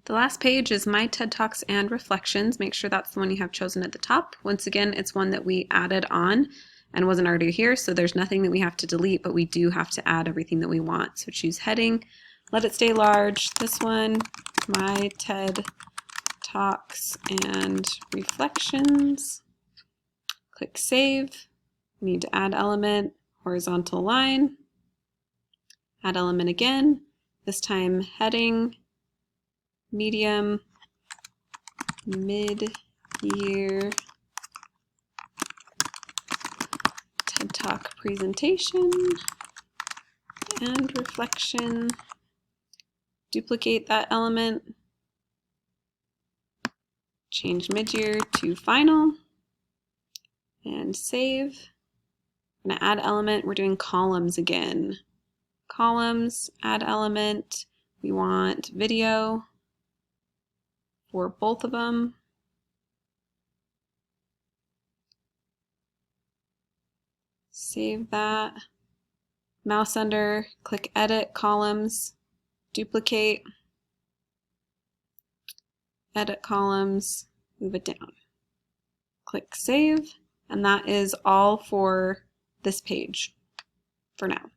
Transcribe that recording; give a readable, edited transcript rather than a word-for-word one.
The last page is My TED Talks and Reflections. Make sure that's the one you have chosen at the top. Once again, it's one that we added on and wasn't already here, so there's nothing that we have to delete, but we do have to add everything that we want. So choose heading, let it stay large. This one, My TED Talks and Reflections. Click Save. We need to add element, horizontal line. Add element again, this time heading, medium, mid-year TED Talk presentation and reflection. Duplicate that element, change mid-year to final, and save. I'm going to add element. We're doing columns again. Columns, add element. We want video for both of them. Save that. Mouse under, click Edit, Columns, duplicate, edit columns, move it down. Click Save, and that is all for this page for now.